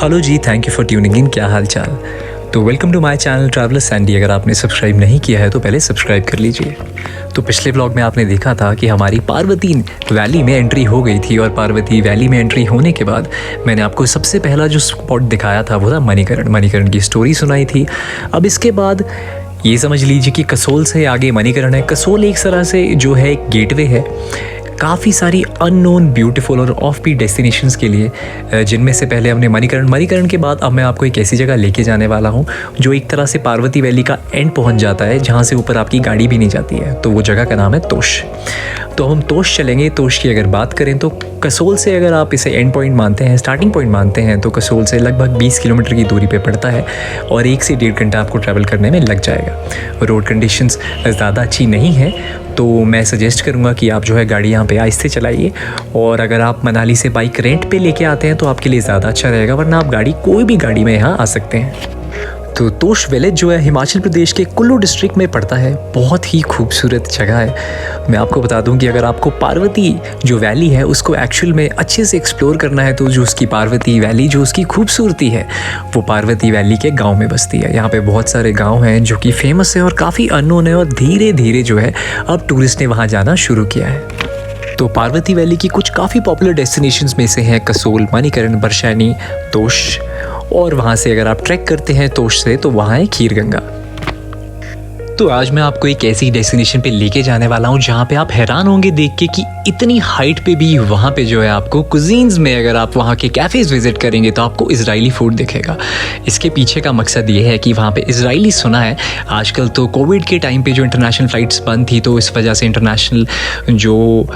Hello जी, thank you for tuning in. क्या हाल चाल। तो welcome to my channel traveller Sandy. अगर आपने सब्सक्राइब नहीं किया है तो पहले सब्सक्राइब कर लीजिए। तो पिछले व्लॉग में आपने देखा था कि हमारी पार्वती वैली में एंट्री हो गई थी, और पार्वती वैली में एंट्री होने के बाद मैंने आपको सबसे पहला जो स्पॉट दिखाया था वो था मणिकरण। मणिकरण की स्टोरी सुनाई थी। अब इसके बाद ये समझ लीजिए कि कसोल से आगे मणिकरण है। कसोल एक तरह से जो है एक गेटवे है काफ़ी सारी अननोन ब्यूटीफुल और ऑफ बीट डेस्टिनेशंस के लिए, जिनमें से पहले हमने मणिकरण के बाद अब मैं आपको एक ऐसी जगह लेके जाने वाला हूँ जो एक तरह से पार्वती वैली का एंड पहुँच जाता है, जहाँ से ऊपर आपकी गाड़ी भी नहीं जाती है। तो वो जगह का नाम है तोश। तो हम तोश चलेंगे। तोश की अगर बात करें तो कसोल से अगर आप इसे एंड पॉइंट मानते हैं, स्टार्टिंग पॉइंट मानते हैं, तो कसोल से लगभग 20 किलोमीटर की दूरी पे पड़ता है और 1 से 1.5 घंटा आपको ट्रैवल करने में लग जाएगा। रोड कंडीशंस ज़्यादा अच्छी नहीं है, तो मैं सजेस्ट करूँगा कि आप जो है गाड़ी यहाँ पे आहिस्ते चलाइए। और अगर आप मनाली से बाइक रेंट पे लेके आते हैं तो आपके लिए ज़्यादा अच्छा रहेगा, वरना आप कोई भी गाड़ी में यहाँ आ सकते हैं। तो तोश विलेज जो है हिमाचल प्रदेश के कुल्लू डिस्ट्रिक्ट में पड़ता है। बहुत ही खूबसूरत जगह है। मैं आपको बता दूं कि अगर आपको पार्वती जो वैली है उसको एक्चुअल में अच्छे से एक्सप्लोर करना है तो जो उसकी पार्वती वैली जो उसकी खूबसूरती है वो पार्वती वैली के गांव में बसती है। यहाँ पे बहुत सारे गांव हैं जो कि फेमस है और काफ़ी अननोन है, और धीरे धीरे जो है अब टूरिस्ट ने वहाँ जाना शुरू किया है। तो पार्वती वैली की कुछ काफ़ी पॉपुलर डेस्टिनेशंस में से हैं कसोल, मणिकरण, बरशैनी, तोश, और वहाँ से अगर आप ट्रैक करते हैं तोश से तो वहाँ है खीरगंगा। तो आज मैं आपको एक ऐसी डेस्टिनेशन पे लेके जाने वाला हूँ जहाँ पे आप हैरान होंगे देख के कि इतनी हाइट पे भी वहाँ पे जो है आपको कुजीन्स में अगर आप वहाँ के कैफ़ेज़ विजिट करेंगे तो आपको इजरायली फूड दिखेगा। इसके पीछे का मकसद ये है कि वहाँ पे इजरायली सुना है आजकल तो कोविड के टाइम पे जो इंटरनेशनल फ़्लाइट्स बंद थी तो इस वजह से इंटरनेशनल जो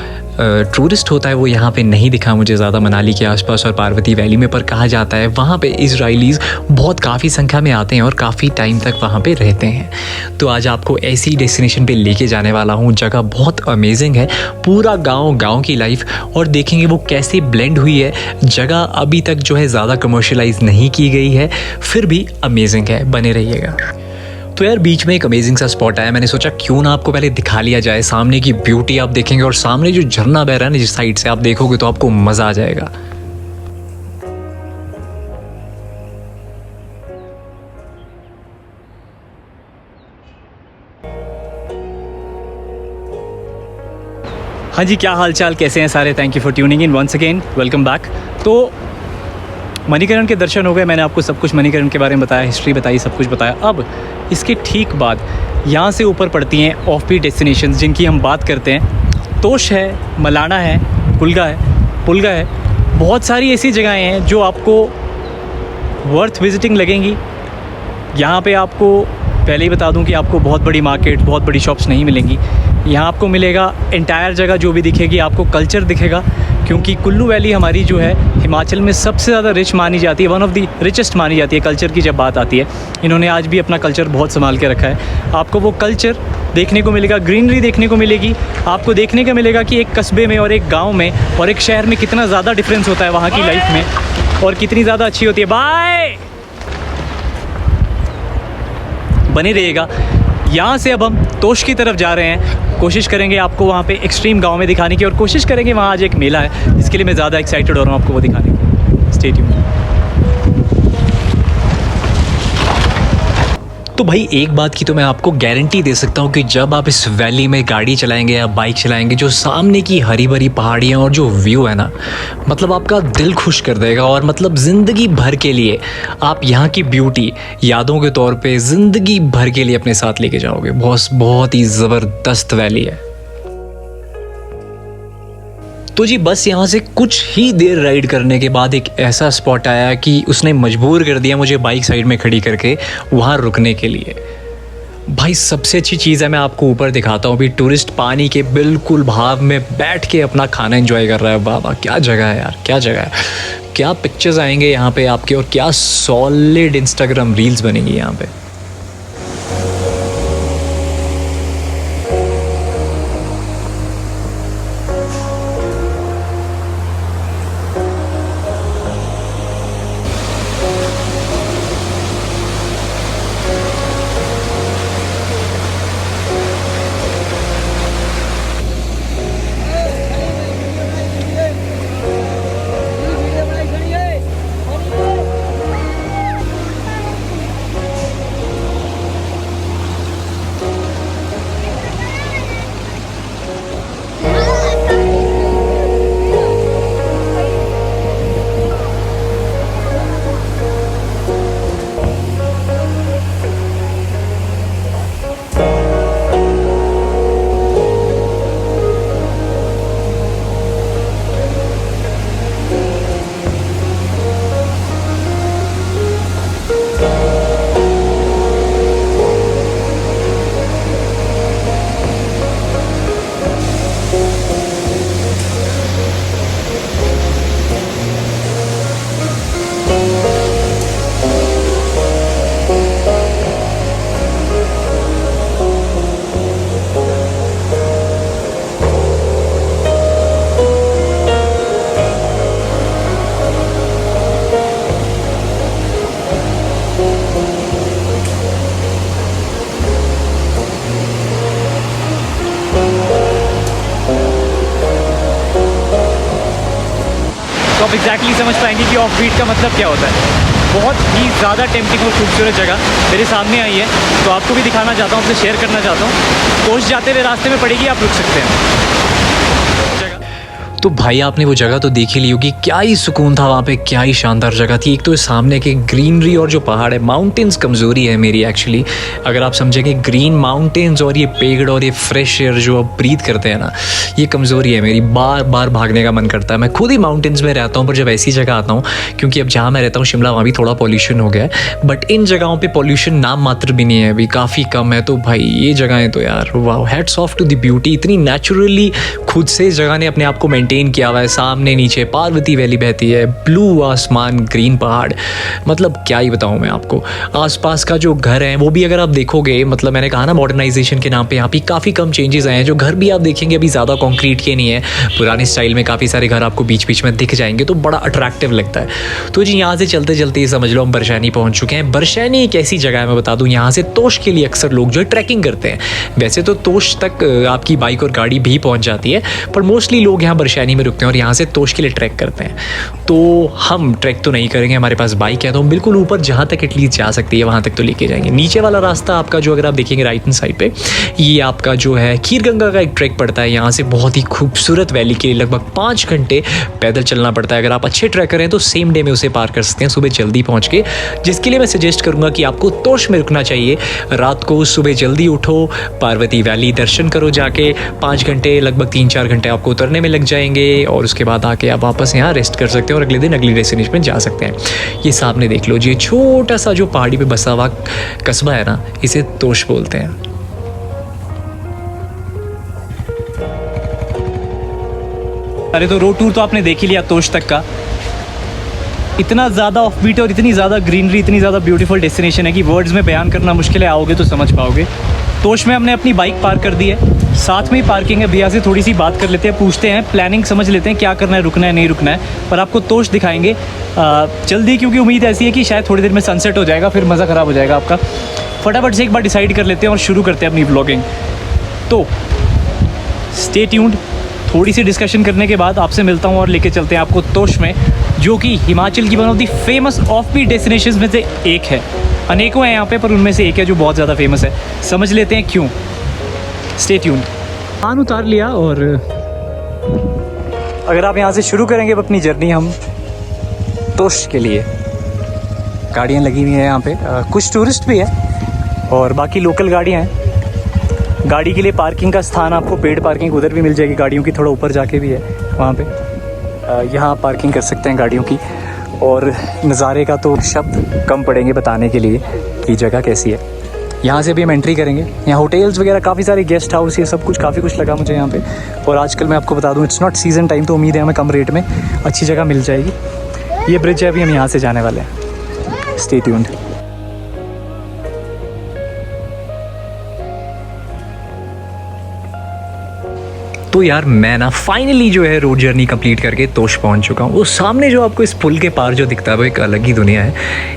टूरिस्ट होता है वो यहाँ पे नहीं दिखा मुझे ज़्यादा मनाली के आसपास और पार्वती वैली में। पर कहा जाता है वहाँ पे इजरायलीज़ बहुत काफ़ी संख्या में आते हैं और काफ़ी टाइम तक वहाँ पे रहते हैं। तो आज आपको ऐसी डेस्टिनेशन पे लेके जाने वाला हूँ। जगह बहुत अमेजिंग है, पूरा गांव की लाइफ, और देखेंगे वो कैसे ब्लेंड हुई है। जगह अभी तक जो है ज़्यादा कमर्शियलाइज नहीं की गई है, फिर भी अमेजिंग है। बने रहिएगा। तो यार बीच में एक अमेजिंग सा स्पॉट आया, मैंने सोचा क्यों ना आपको पहले दिखा लिया जाए। सामने की ब्यूटी आप देखेंगे और सामने जो झरना बह रहा है ना, जिस साइड से आप देखोगे तो आपको मज़ा आ जाएगा। हाँ जी, क्या हाल चाल, कैसे हैं सारे। Thank you for tuning in once again, welcome back. तो मणिकरण के दर्शन हो गए, मैंने आपको सब कुछ मणिकरण के बारे में बताया, हिस्ट्री बताई, सब कुछ बताया। अब इसके ठीक बाद यहाँ से ऊपर पड़ती हैं ऑफ बीट डेस्टिनेशंस जिनकी हम बात करते हैं। तोश है, मलाना है, पुलगा है, बहुत सारी ऐसी जगहें हैं जो आपको वर्थ विजिटिंग लगेंगी। यहाँ पे आपको पहले ही बता दूं कि आपको बहुत बड़ी मार्केट, बहुत बड़ी शॉप्स नहीं मिलेंगी। यहाँ आपको मिलेगा एंटायर जगह जो भी दिखेगी आपको कल्चर दिखेगा, क्योंकि कुल्लू वैली हमारी जो है हिमाचल में सबसे ज़्यादा रिच मानी जाती है, वन ऑफ द रिचेस्ट मानी जाती है कल्चर की जब बात आती है। इन्होंने आज भी अपना कल्चर बहुत संभाल के रखा है। आपको वो कल्चर देखने को मिलेगा, ग्रीनरी देखने को मिलेगी। आपको देखने को मिलेगा कि एक कस्बे में और एक गाँव में और एक शहर में कितना ज़्यादा डिफरेंस होता है वहाँ की लाइफ में, और कितनी ज़्यादा अच्छी होती है। बाय, बने रहिएगा। यहाँ से अब हम तोश की तरफ जा रहे हैं। कोशिश करेंगे आपको वहाँ पे एक्सट्रीम गांव में दिखाने की, और कोशिश करेंगे वहाँ आज एक मेला है जिसके लिए मैं ज़्यादा एक्साइटेड हो रहा हूँ आपको वो दिखाने की। Stay tuned. तो भाई एक बात की तो मैं आपको गारंटी दे सकता हूँ कि जब आप इस वैली में गाड़ी चलाएंगे या बाइक चलाएंगे, जो सामने की हरी भरी पहाड़ियाँ और जो व्यू है ना, मतलब आपका दिल खुश कर देगा। और मतलब ज़िंदगी भर के लिए आप यहाँ की ब्यूटी यादों के तौर पे ज़िंदगी भर के लिए अपने साथ लेके जाओगे। बहुत ही ज़बरदस्त वैली है। तो जी बस यहाँ से कुछ ही देर राइड करने के बाद एक ऐसा स्पॉट आया कि उसने मजबूर कर दिया मुझे बाइक साइड में खड़ी करके वहाँ रुकने के लिए। भाई सबसे अच्छी चीज़ है, मैं आपको ऊपर दिखाता हूँ भी, टूरिस्ट पानी के बिल्कुल भाव में बैठ के अपना खाना एंजॉय कर रहा है। वाह वाह, क्या जगह है यार, क्या जगह है, क्या पिक्चर्स आएंगे यहाँ पे आपके, और क्या सॉलिड इंस्टाग्राम रील्स बनेंगी यहाँ पे। तो आप एग्जैक्टली समझ पाएंगे कि ऑफ बीट का मतलब क्या होता है। बहुत ही ज़्यादा टेम्पटिंग और खूबसूरत जगह मेरे सामने आई है, तो आपको भी दिखाना चाहता हूँ, आपसे शेयर करना चाहता हूँ। कोच जाते हुए रास्ते में पड़ेगी, आप रुक सकते हैं। तो भाई आपने वो जगह तो देख ही ली होगी, क्या ही सुकून था वहाँ पे, क्या ही शानदार जगह थी। एक तो सामने के ग्रीनरी और जो पहाड़ है, माउंटेन्स कमज़ोरी है मेरी एक्चुअली। अगर आप समझेंगे ग्रीन माउंटेन्स और ये पेड़ और ये फ्रेश एयर जो आप ब्रीथ करते हैं ना, ये कमज़ोरी है मेरी। बार बार भागने का मन करता है। मैं खुद ही माउंटेन्स में रहता हूँ, पर जब ऐसी जगह आता हूँ, क्योंकि अब जहाँ मैं रहता हूँ शिमला, वहाँ भी थोड़ा पॉल्यूशन हो गया है, बट इन जगहों पर पॉल्यूशन नाम मात्र भी नहीं है, अभी काफ़ी कम है। तो भाई ये जगहें तो यार वाह, hats off to the beauty. इतनी नेचुरली खुद से इस जगह ने अपने आप को मेंटेन किया हुआ है। सामने नीचे पार्वती वैली बहती है, ब्लू आसमान, ग्रीन पहाड़, मतलब क्या ही बताऊं मैं आपको। आसपास का जो घर है वो भी अगर आप देखोगे, मतलब मैंने कहा ना मॉडर्नाइजेशन के नाम पे यहाँ पे काफ़ी कम चेंजेस आए हैं। जो घर भी आप देखेंगे अभी ज़्यादा कंक्रीट के नहीं है, पुराने स्टाइल में काफ़ी सारे घर आपको बीच बीच में दिख जाएंगे, तो बड़ा अट्रैक्टिव लगता है। तो जी यहाँ से चलते चलते ये समझ लो हम बरशैनी पहुँच चुके हैं। बरशैनी एक ऐसी जगह है, मैं बता दूँ, यहाँ से तोश के लिए अक्सर लोग जो है ट्रैकिंग करते हैं। वैसे तो तोश तक आपकी बाइक और गाड़ी भी पहुँच जाती है, पर मोस्टली लोग यहाँ बरशैनी में रुकते हैं और यहाँ से तोश के लिए ट्रैक करते हैं। तो हम ट्रैक तो नहीं करेंगे, हमारे पास बाइक है, तो हम बिल्कुल ऊपर जहाँ तक एटलीस्ट जा सकती है वहाँ तक तो लेके जाएंगे। नीचे वाला रास्ता आपका जो अगर आप देखेंगे राइट हैंड साइड पे, ये आपका जो है खीरगंगा का एक ट्रैक पड़ता है। यहाँ से बहुत ही खूबसूरत वैली के लिए लगभग 5 घंटे पैदल चलना पड़ता है। अगर आप अच्छे ट्रैकर हैं तो सेम डे में उसे पार कर सकते हैं, सुबह जल्दी पहुँच के। जिसके लिए मैं सजेस्ट करूँगा कि आपको तोश में रुकना चाहिए। रात को सुबह जल्दी उठो, पार्वती वैली दर्शन करो जाके। 5 घंटे लगभग 3-4 घंटे आपको उतरने में लग जाएंगे, और उसके बाद आके आप वापस यहाँ रेस्ट कर सकते हैं और अगले दिन अगली डेस्टिनेशन में जा सकते हैं। ये सामने देख लो जी, छोटा सा जो पहाड़ी पे बसा हुआ कस्बा है ना, इसे तोश बोलते हैं। अरे तो रोड टूर तो आपने देख ही लिया तोश तक का। इतना ज़्यादा ऑफ बीट और इतनी ज़्यादा ग्रीनरी, इतनी ज़्यादा ब्यूटीफुल डेस्टिनेशन है कि वर्ड्स में बयान करना मुश्किल है, आओगे तो समझ पाओगे। तोश में हमने अपनी बाइक पार्क कर दी है, साथ में ही पार्किंग है। भैया से थोड़ी सी बात कर लेते हैं, पूछते हैं, प्लानिंग समझ लेते हैं क्या करना है, रुकना है नहीं रुकना है। पर आपको तोश दिखाएंगे जल्दी, क्योंकि उम्मीद ऐसी है कि शायद थोड़ी देर में सनसेट हो जाएगा, फिर मज़ा ख़राब हो जाएगा आपका। फटाफट से एक बार डिसाइड कर लेते हैं और शुरू करते हैं अपनी व्लॉगिंग। तो स्टे ट्यून्ड। थोड़ी सी डिस्कशन करने के बाद आपसे मिलता हूँ और लेके चलते हैं आपको तोश में, जो कि हिमाचल की one of the famous off beat destinations में से एक है। अनेकों हैं यहाँ पे, पर उनमें से एक है जो बहुत ज़्यादा फेमस है। समझ लेते हैं क्यों। Stay tuned. पान उतार लिया, और अगर आप यहाँ से शुरू करेंगे अपनी जर्नी हम तोश के लिए। गाड़ियाँ लगी हुई हैं यहाँ पे, कुछ टूरिस्ट भी है और बाकी लोकल गाड़ियाँ हैं। गाड़ी के लिए पार्किंग का स्थान आपको पेड पार्किंग उधर भी मिल जाएगी, गाड़ियों की थोड़ा ऊपर जाके भी है वहाँ पे। यहाँ पार्किंग कर सकते हैं गाड़ियों की। और नज़ारे का तो शब्द कम पड़ेंगे बताने के लिए कि जगह कैसी है। यहाँ से भी हम एंट्री करेंगे। यहाँ होटल्स वगैरह काफ़ी सारे, गेस्ट हाउस, ये सब कुछ काफ़ी कुछ लगा मुझे यहाँ पे। और आजकल मैं आपको बता दूँ इट्स नॉट सीज़न टाइम, तो उम्मीद है हमें कम रेट में अच्छी जगह मिल जाएगी। ये ब्रिज है, अभी हम यहाँ से जाने वाले हैं। Stay tuned. तो यार मैं ना फाइनली जो है रोड जर्नी कंप्लीट करके तोश पहुंच चुका हूँ। वो सामने जो आपको इस पुल के पार जो दिखता है वो एक अलग ही दुनिया है।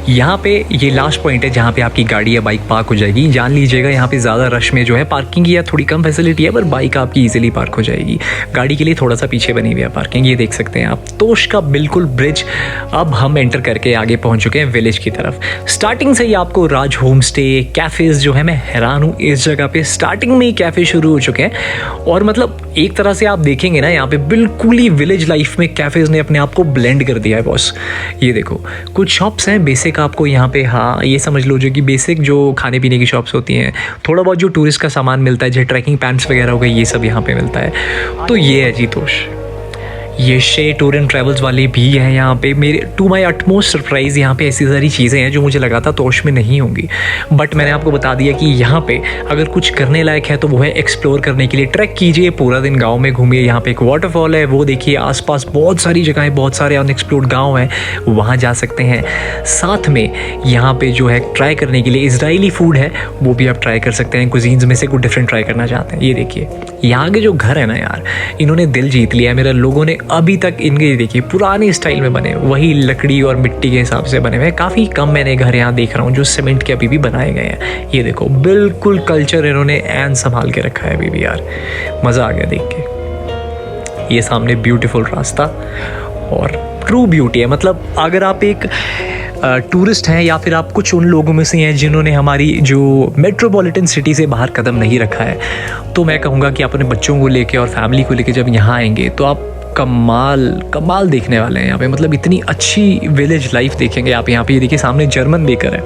यहाँ पे ये लास्ट पॉइंट है जहाँ पे आपकी गाड़ी या बाइक पार्क हो जाएगी। जान लीजिएगा यहाँ पे ज़्यादा रश में जो है पार्किंग की या थोड़ी कम फैसिलिटी है, पर बाइक आपकी ईजिली पार्क हो जाएगी। गाड़ी के लिए थोड़ा सा पीछे बनी हुई है पार्किंग, ये देख सकते हैं आप। तोश का बिल्कुल ब्रिज अब हम एंटर करके आगे पहुँच चुके हैं विलेज की तरफ। स्टार्टिंग से ही आपको राज होम स्टे, कैफ़ेज़ जो है, मैं हैरान हूँ इस जगह पे स्टार्टिंग में ही कैफ़े शुरू हो चुके हैं। और मतलब एक तरह से आप देखेंगे ना यहाँ पे बिल्कुल ही विलेज लाइफ में कैफ़ेज़ ने अपने आप को ब्लेंड कर दिया है बॉस। ये देखो कुछ शॉप्स हैं बेसिक आपको यहाँ पे, हाँ ये समझ लो जो कि बेसिक जो खाने पीने की शॉप्स होती हैं। थोड़ा बहुत जो टूरिस्ट का सामान मिलता है, जैसे ट्रैकिंग पैंट्स वगैरह हो गए, ये सब यहाँ पे मिलता है। तो ये है जी तोश। ये शे टूर एंड ट्रैवल्स वाले भी हैं यहाँ पे। मेरे टू माई अटमोस्ट सरप्राइज़ यहाँ पे ऐसी सारी चीज़ें हैं जो मुझे लगा था तोश में नहीं होंगी, बट मैंने आपको बता दिया कि यहाँ पे अगर कुछ करने लायक है तो वो है एक्सप्लोर करने के लिए। ट्रैक कीजिए, पूरा दिन गांव में घूमिए। यहाँ पे एक वाटरफॉल है वो देखिए, आसपास बहुत सारी जगहें, बहुत सारे अनएक्सप्लोर्ड गाँव हैं, वहाँ जा सकते हैं। साथ में यहाँ पे जो है ट्राई करने के लिए इजरायली फूड है, वो भी आप ट्राई कर सकते हैं। कुजीन्स में से कुछ डिफरेंट ट्राई करना चाहते हैं। ये देखिए यहाँ के जो घर है ना यार, इन्होंने दिल जीत लिया है मेरा। लोगों ने अभी तक इनके देखिए पुराने स्टाइल में बने, वही लकड़ी और मिट्टी के हिसाब से बने हुए। काफ़ी कम मैंने घर यहाँ देख रहा हूँ जो सीमेंट के अभी भी बनाए गए हैं। ये देखो बिल्कुल कल्चर इन्होंने एन संभाल के रखा है अभी भी यार, मज़ा आ गया देख के। ये सामने ब्यूटीफुल रास्ता और ट्रू ब्यूटी है। मतलब अगर आप एक टूरिस्ट हैं या फिर आप कुछ उन लोगों में से हैं जिन्होंने हमारी जो मेट्रोपॉलिटन सिटी से बाहर कदम नहीं रखा है, तो मैं कहूँगा कि अपने बच्चों को लेके और फैमिली को लेके जब यहाँ आएंगे तो आप कमाल देखने वाले हैं यहाँ पे। मतलब इतनी अच्छी विलेज लाइफ देखेंगे आप यहाँ पे। ये देखिए सामने जर्मन बेकर है,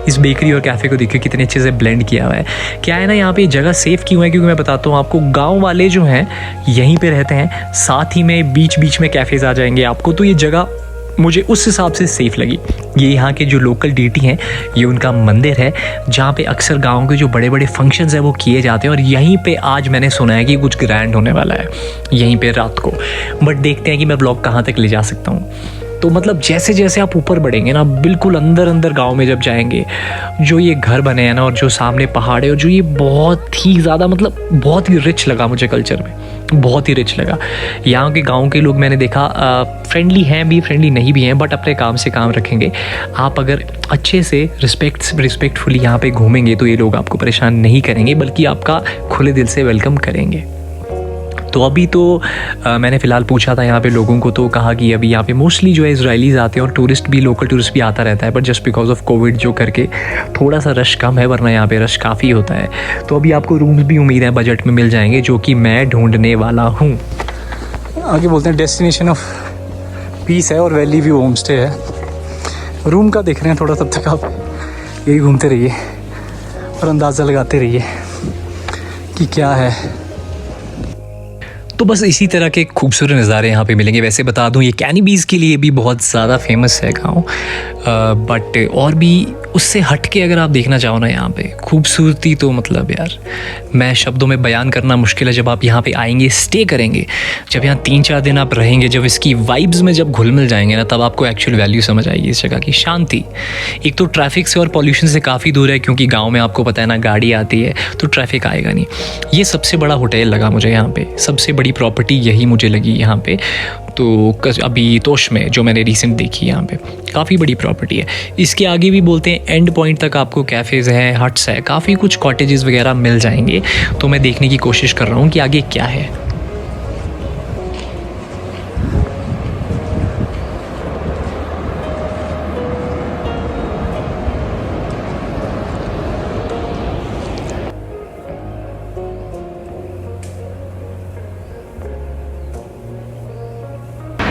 इस बेकरी और कैफ़े को देखिए कितने अच्छे से ब्लेंड किया हुआ है। क्या है ना, यहाँ पे जगह सेफ़ क्यों है, क्योंकि मैं बताता हूँ आपको, गांव वाले जो हैं यहीं पे रहते हैं, साथ ही में बीच बीच में कैफ़ेज़ आ जाएंगे आपको, तो ये जगह मुझे उस हिसाब से सेफ़ लगी। ये यहाँ के जो लोकल डीटी हैं, ये उनका मंदिर है जहाँ पे अक्सर गाँव के जो बड़े बड़े फंक्शंस हैं वो किए जाते हैं, और यहीं पे आज मैंने सुना है कि कुछ ग्रैंड होने वाला है यहीं पे रात को। बट देखते हैं कि मैं ब्लॉग कहाँ तक ले जा सकता हूँ। तो मतलब जैसे जैसे आप ऊपर बढ़ेंगे ना, बिल्कुल अंदर गांव में जब जाएंगे, जो ये घर बने हैं ना और जो सामने पहाड़ है और जो ये बहुत ही ज़्यादा, मतलब बहुत ही रिच लगा मुझे कल्चर में, बहुत ही रिच लगा। यहाँ के गांव के लोग मैंने देखा फ्रेंडली हैं भी, फ्रेंडली नहीं भी हैं, बट अपने काम से काम रखेंगे। आप अगर अच्छे से रिस्पेक्टफुली यहाँ पे घूमेंगे तो ये लोग आपको परेशान नहीं करेंगे, बल्कि आपका खुले दिल से वेलकम करेंगे। तो अभी तो मैंने फ़िलहाल पूछा था यहाँ पे लोगों को, तो कहा कि अभी यहाँ पे मोस्टली जो है इजरायलीज़ आते हैं और टूरिस्ट भी, लोकल टूरिस्ट भी आता रहता है, but just because of Covid जो करके थोड़ा सा रश कम है, वरना यहाँ पे रश काफ़ी होता है। तो अभी आपको रूम्स भी उम्मीद है बजट में मिल जाएंगे, जो कि मैं ढूंढने वाला हूँ। आगे बोलते हैं डेस्टिनेशन ऑफ पीस है और वैली व्यू होम स्टे है। रूम का देख रहे हैं थोड़ा, तब तक आप यही घूमते रहिए और अंदाज़ा लगाते रहिए कि क्या है। तो बस इसी तरह के खूबसूरत नज़ारे यहाँ पे मिलेंगे। वैसे बता दूँ ये कैनीबीज़ के लिए भी बहुत ज़्यादा फेमस है गाँव, बट और भी उससे हट के अगर आप देखना चाहो ना यहाँ पे खूबसूरती, तो मतलब यार मैं शब्दों में बयान करना मुश्किल है। जब आप यहाँ पे आएंगे, स्टे करेंगे, जब यहाँ 3-4 दिन आप रहेंगे, जब इसकी वाइब्स में जब घुल मिल जाएंगे ना, तब आपको एक्चुअल वैल्यू समझ आएगी इस जगह की। शांति, एक तो ट्रैफिक से और पॉल्यूशन से काफ़ी दूर है, क्योंकि गाँव में आपको पता है ना गाड़ी आती है तो ट्रैफिक आएगा नहीं। ये सबसे बड़ा होटल लगा मुझे यहाँ पे, सबसे बड़ी प्रॉपर्टी यही मुझे लगी यहाँ पे। तो अभी तोश में जो मैंने रिसेंट देखी यहाँ पे काफ़ी बड़ी प्रॉपर्टी है। इसके आगे भी बोलते हैं एंड पॉइंट तक आपको कैफ़ेज़ हैं, हट्स है, काफ़ी कुछ कॉटेजेस वगैरह मिल जाएंगे। तो मैं देखने की कोशिश कर रहा हूँ कि आगे क्या है।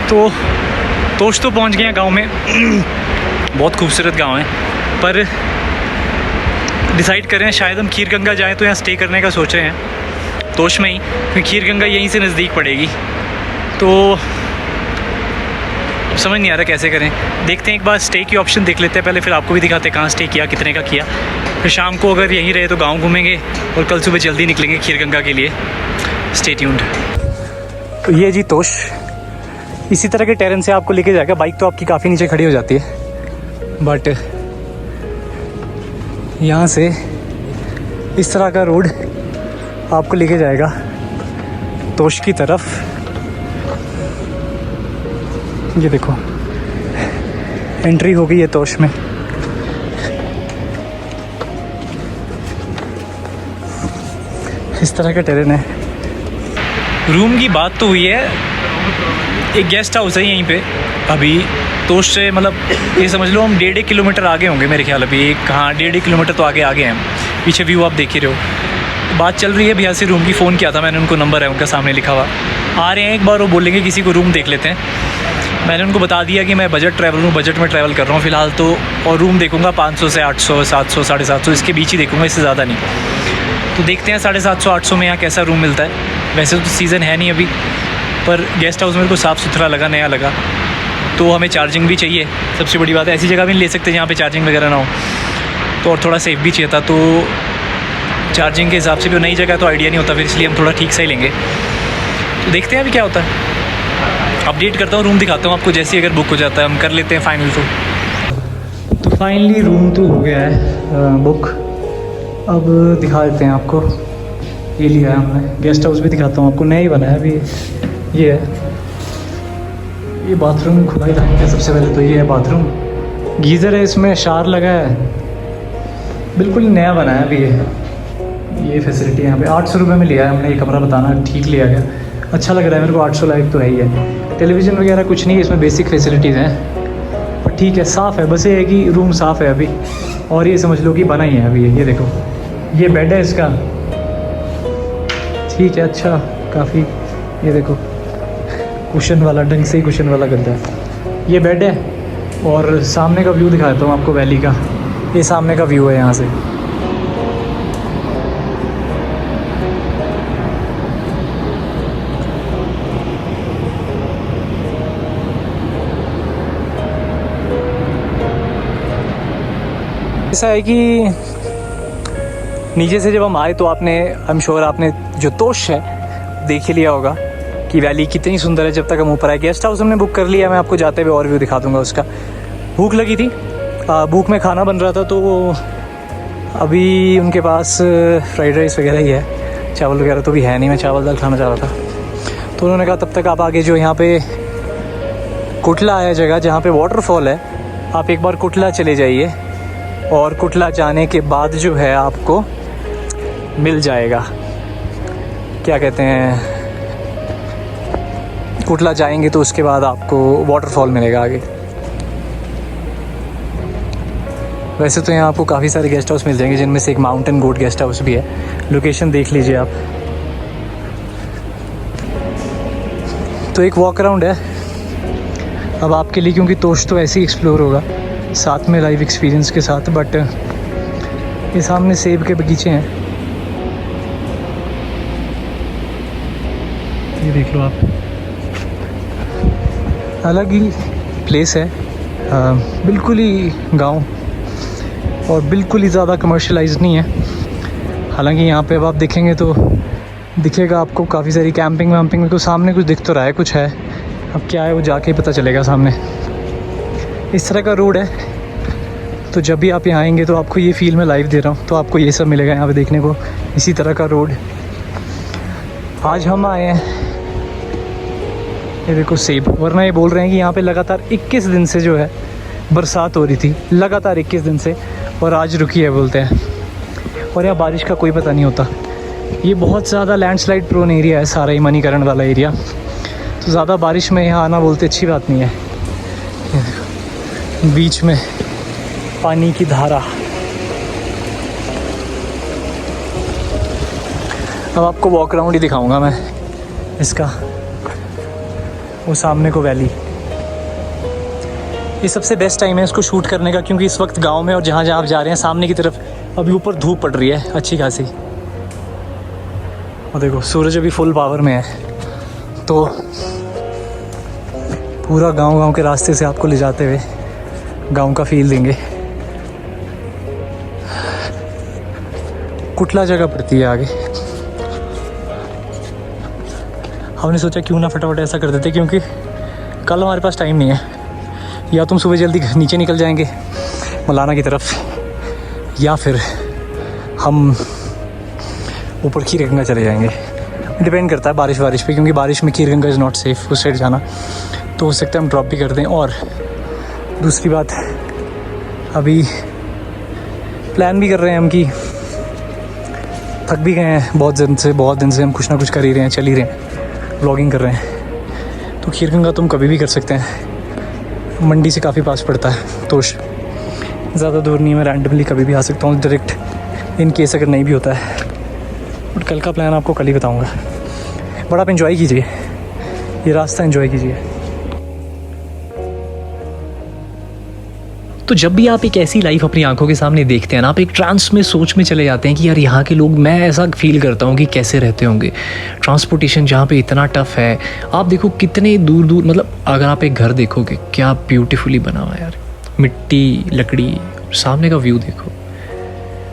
तो तोश तो पहुंच गए हैं गांव में। बहुत खूबसूरत गांव है, पर डिसाइड कर रहे हैं शायद हम खीर गंगा जाएँ, तो यहाँ स्टे करने का सोच रहे हैं तोश में ही, क्योंकि खीर गंगा यहीं से नज़दीक पड़ेगी। तो समझ नहीं आ रहा कैसे करें। देखते हैं, एक बार स्टे की ऑप्शन देख लेते हैं पहले, फिर आपको भी दिखाते हैं कहाँ स्टे किया, कितने का किया। फिर शाम को अगर यहीं रहे तो गाँव घूमेंगे, और कल सुबह जल्दी निकलेंगे खीर गंगा के लिए। Stay tuned. तो ये जी तोश, इसी तरह के टेरेन से आपको लेके जाएगा। बाइक तो आपकी काफ़ी नीचे खड़ी हो जाती है, बट यहाँ से इस तरह का रोड आपको लेके जाएगा तोश की तरफ। ये देखो एंट्री हो गई है तोश में। इस तरह का टेरेन है। रूम की बात तो हुई है, एक गेस्ट हाउस है यहीं पे। अभी तोश से मतलब ये समझ लो हम 1.5 किलोमीटर आगे होंगे मेरे ख्याल। अभी एक, हाँ 1.5 किलोमीटर तो आगे हैं हम। पीछे व्यू आप देख ही रहे हो। बात चल रही है भैया से रूम की। फ़ोन किया था मैंने, उनको नंबर है उनका सामने लिखा हुआ। आ रहे हैं, एक बार वो बोलेंगे किसी को रूम देख लेते हैं। मैंने उनको बता दिया कि मैं बजट ट्रैवल हूँ, बजट में ट्रैवल कर रहा हूँ फ़िलहाल तो, और रूम देखूँगा 500 से 800, 700, 750 इसके बीच ही देखूँगा, इससे ज़्यादा नहीं। तो देखते हैं 750, 800 में यहाँ कैसा रूम मिलता है। वैसे तो सीज़न है नहीं अभी, पर गेस्ट हाउस मेरे को साफ़ सुथरा लगा, नया लगा। तो हमें चार्जिंग भी चाहिए, सबसे बड़ी बात है। ऐसी जगह भी नहीं ले सकते जहाँ पे चार्जिंग वगैरह ना हो, तो और थोड़ा सेफ भी चाहिए था। तो चार्जिंग के हिसाब से भी नई जगह तो आइडिया नहीं होता, फिर इसलिए हम थोड़ा ठीक सा ही लेंगे। तो देखते हैं अभी क्या होता है। अपडेट करता हूँ, रूम दिखाता हूँ आपको। जैसे ही अगर बुक हो जाता है हम कर लेते हैं फाइनल। तो फाइनली रूम तो हो गया है बुक। अब दिखा देते हैं आपको। ये लिया है हमने। गेस्ट हाउस भी दिखाता हूँ आपको, नया ही बना है अभी। ये है, ये बाथरूम खुला ही रखेंगे सबसे पहले तो। ये है बाथरूम, गीज़र है इसमें, शावर लगा है, बिल्कुल नया बनाया अभी। ये फैसिलिटी यहाँ पे 800 रुपये में लिया है हमने ये कमरा। बताना ठीक लिया गया। अच्छा लग रहा है मेरे को, 800 लाइक तो है ही है। टेलीविज़न वगैरह कुछ नहीं है इसमें, बेसिक फैसिलिटीज़ हैं, पर ठीक है, साफ़ है। बस ये है कि रूम साफ़ है अभी, और ये समझ लो कि बना ही है अभी। ये देखो, ये बेड है इसका, ठीक है, अच्छा काफ़ी। ये देखो कुशन वाला, ढंग से ही कुशन वाला गद्दा है। ये बेड है, और सामने का व्यू दिखाता हूँ आपको वैली का। ये सामने का व्यू है यहाँ से। ऐसा है कि नीचे से जब हम आए तो आपने, आई एम श्योर आपने जो तोश है देख ही लिया होगा कि वैली कितनी सुंदर है। जब तक हम ऊपर आए, गेस्ट हाउस हमने बुक कर लिया, मैं आपको जाते हुए और व्यू दिखा दूंगा उसका। भूख लगी थी, भूख में खाना बन रहा था, तो अभी उनके पास फ्राइड राइस वगैरह ही है, चावल वगैरह तो भी है नहीं। मैं चावल दाल खाना चाह रहा था, तो उन्होंने कहा तब तक आप आगे जो यहाँ पे कुटला है जगह जहाँ पे वाटरफॉल है, आप एक बार कुटला चले जाइए, और कुटला जाने के बाद जो है आपको मिल जाएगा, क्या कहते हैं, कुटला जाएंगे तो उसके बाद आपको वाटरफॉल मिलेगा आगे। वैसे तो यहाँ आपको काफ़ी सारे गेस्ट हाउस मिल जाएंगे, जिनमें से एक माउंटेन गोट गेस्ट हाउस भी है। लोकेशन देख लीजिए आप। तो एक वॉक अराउंड है अब आपके लिए, क्योंकि तोश तो ऐसे ही एक्सप्लोर होगा साथ में लाइव एक्सपीरियंस के साथ। बट ये सामने सेब के बगीचे हैं, ये देख लो आप। अलग ही प्लेस है, बिल्कुल ही गांव, और बिल्कुल ही ज़्यादा कमर्शलाइज नहीं है। हालांकि यहाँ पे अब आप देखेंगे तो दिखेगा आपको काफ़ी सारी कैंपिंग वैम्पिंग में, को सामने कुछ दिख तो रहा है, कुछ है। अब क्या है वो जाके पता चलेगा सामने। इस तरह का रोड है, तो जब भी आप यहाँ आएंगे तो आपको ये फील मैं लाइव दे रहा हूँ, तो आपको ये सब मिलेगा यहाँ पे देखने को, इसी तरह का रोड। आज हम आए हैं, ये देखो सेब, वरना ये बोल रहे हैं कि यहाँ पे लगातार 21 दिन से जो है बरसात हो रही थी, लगातार 21 दिन से, और आज रुकी है बोलते हैं। और यहाँ बारिश का कोई पता नहीं होता। ये बहुत ज़्यादा लैंडस्लाइड प्रोन एरिया है सारा ही, मणिकरण वाला एरिया, तो ज़्यादा बारिश में यहाँ आना बोलते अच्छी बात नहीं है। बीच में पानी की धारा। अब आपको वॉक अराउंड ही दिखाऊंगा मैं इसका, वो सामने को वैली। ये सबसे बेस्ट टाइम है इसको शूट करने का, क्योंकि इस वक्त गांव में और जहाँ जहाँ आप जा रहे हैं सामने की तरफ अभी ऊपर धूप पड़ रही है अच्छी खासी, और देखो सूरज अभी फुल पावर में है। तो पूरा गांव के रास्ते से आपको ले जाते हुए गांव का फील देंगे। कुटला जगह पड़ती है आगे। हमने सोचा क्यों ना फटाफट ऐसा कर देते, क्योंकि कल हमारे पास टाइम नहीं है। या तुम सुबह जल्दी नीचे निकल जाएंगे मलाना की तरफ, या फिर हम ऊपर खीरगंगा चले जाएंगे। डिपेंड करता है बारिश पे, क्योंकि बारिश में खीरगंगा इज़ नॉट सेफ़ उस साइड जाना, तो हो सकता है हम ड्रॉप भी कर दें। और दूसरी बात, अभी प्लान भी कर रहे हैं हम कि थक भी गए हैं बहुत दिन से हम कुछ ना कुछ कर ही रहे हैं, चल ही रहे हैं, व्लॉगिंग कर रहे हैं। तो खीरगंगा तुम कभी भी कर सकते हैं, मंडी से काफ़ी पास पड़ता है, तोश ज़्यादा दूर नहीं है। मैं रैंडमली कभी भी आ सकता हूँ डायरेक्ट, इन केस अगर नहीं भी होता है। बट कल का प्लान आपको कल ही बताऊँगा। बट आप इन्जॉय कीजिए, ये रास्ता एंजॉय कीजिए। तो जब भी आप एक ऐसी लाइफ अपनी आंखों के सामने देखते हैं ना, आप एक ट्रांस में सोच में चले जाते हैं कि यार यहाँ के लोग, मैं ऐसा फील करता हूँ कि कैसे रहते होंगे। ट्रांसपोर्टेशन जहाँ पे इतना टफ है, आप देखो कितने दूर दूर, मतलब अगर आप एक घर देखोगे क्या ब्यूटीफुली बना हुआ है यार, मिट्टी, लकड़ी, सामने का व्यू देखो।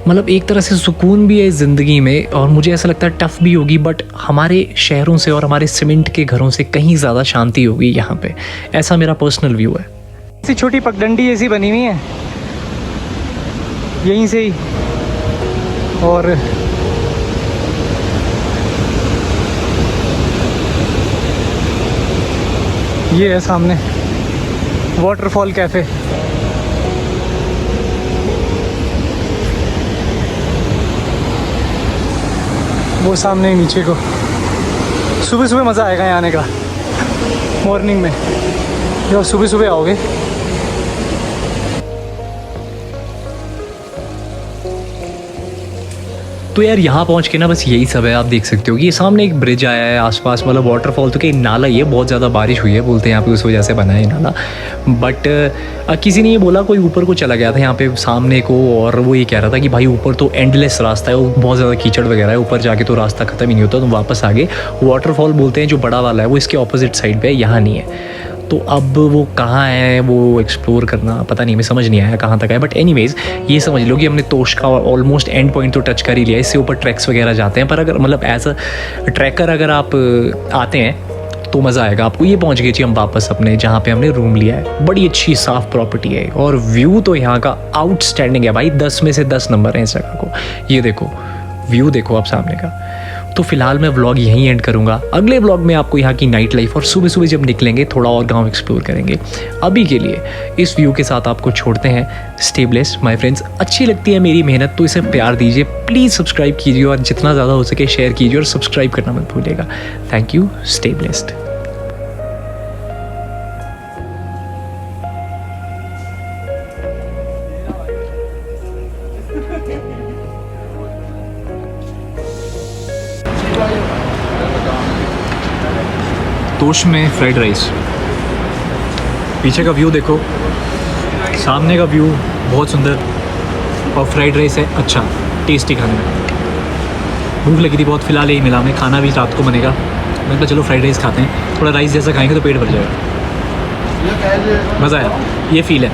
मतलब एक तरह से सुकून भी है इस ज़िंदगी में, और मुझे ऐसा लगता है टफ़ भी होगी, बट हमारे शहरों से और हमारे सीमेंट के घरों से कहीं ज़्यादा शांति होगी यहाँ पे। ऐसा मेरा पर्सनल व्यू है। ऐसी छोटी पगडंडी ऐसी बनी हुई है यहीं से ही, और ये है सामने वाटरफॉल कैफ़े। वो सामने नीचे को सुबह सुबह मज़ा आएगा यहाँ आने का, मॉर्निंग में। जब सुबह सुबह आओगे तो यार यहाँ पहुँच के ना बस यही सब है। आप देख सकते हो कि ये सामने एक ब्रिज आया है, आसपास मतलब वाटरफॉल तो कहीं नाला ही है, बहुत ज़्यादा बारिश हुई है बोलते हैं यहाँ पे, उस वजह से बना है नाला। बट किसी ने ये बोला कोई ऊपर को चला गया था यहाँ पे सामने को, और वो ये कह रहा था कि भाई ऊपर तो एंडलेस रास्ता है, वो बहुत ज़्यादा कीचड़ वगैरह है, ऊपर जाके तो रास्ता ख़त्म ही नहीं होता। तो वापस आगे वाटरफॉल बोलते हैं जो बड़ा वाला है वो इसके ऑपोजिट साइड पर है, यहाँ नहीं है। तो अब वो कहाँ है वो एक्सप्लोर करना पता नहीं, मैं समझ नहीं आया कहाँ तक है। बट एनीवेज़ ये समझ लो कि हमने तोश का ऑलमोस्ट एंड पॉइंट तो टच कर ही लिया। इससे ऊपर ट्रैक्स वगैरह जाते हैं, पर अगर मतलब एज अ ट्रैकर अगर आप आते हैं तो मज़ा आएगा आपको। ये पहुँच गए जी हम वापस अपने जहाँ पे हमने रूम लिया है। बड़ी अच्छी साफ़ प्रॉपर्टी है और व्यू तो यहाँ का आउटस्टैंडिंग है भाई, 10 में से 10 नंबर है इस जगह को। ये देखो व्यू देखो आप सामने का। तो फिलहाल मैं व्लॉग यहीं एंड करूँगा। अगले व्लॉग में आपको यहाँ की नाइट लाइफ और सुबह सुबह जब निकलेंगे थोड़ा और गांव एक्सप्लोर करेंगे। अभी के लिए इस व्यू के साथ आपको छोड़ते हैं। Stay blessed my friends. अच्छी लगती है मेरी मेहनत तो इसे प्यार दीजिए, प्लीज़ सब्सक्राइब कीजिए और जितना ज़्यादा हो सके शेयर कीजिए और सब्सक्राइब करना मत भूलिएगा। Thank you, stay blessed. तोश में फ्राइड राइस, पीछे का व्यू देखो, सामने का व्यू बहुत सुंदर, और फ्राइड राइस है अच्छा टेस्टी खाने में। भूख लगी थी बहुत, फिलहाल यही मिला हमें, खाना भी रात को बनेगा। मैंने कहा चलो फ्राइड राइस खाते हैं, थोड़ा राइस जैसा खाएंगे तो पेट भर जाएगा। मज़ा आया, ये फील है,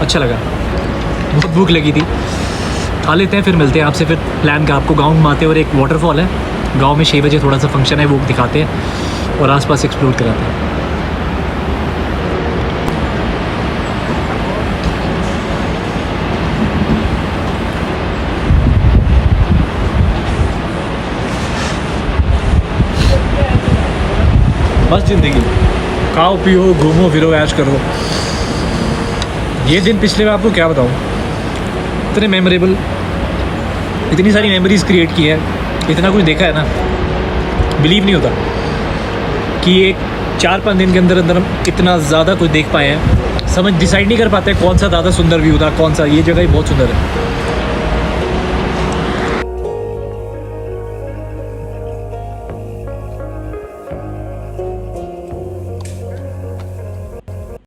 अच्छा लगा। बहुत भूख लगी थी, खा लेते हैं फिर मिलते हैं आपसे। फिर प्लान का आपको गाँव घुमाते हैं और एक वाटरफॉल है गाँव में 6 बजे थोड़ा सा फंक्शन है वो दिखाते हैं और आसपास एक्सप्लोर कराते हैं। बस ज़िंदगी खाओ पियो घूमो फिरो ऐश करो। ये दिन पिछले में आपको क्या बताऊँ, इतने मेमोरेबल, इतनी सारी मेमोरीज़ क्रिएट की है, इतना कुछ देखा है ना, बिलीव नहीं होता कि एक 4-5 दिन के अंदर अंदर हम इतना ज़्यादा कुछ देख पाए हैं। समझ डिसाइड नहीं कर पाते कौन सा ज़्यादा सुंदर व्यू था, कौन सा। ये जगह ही बहुत सुंदर है।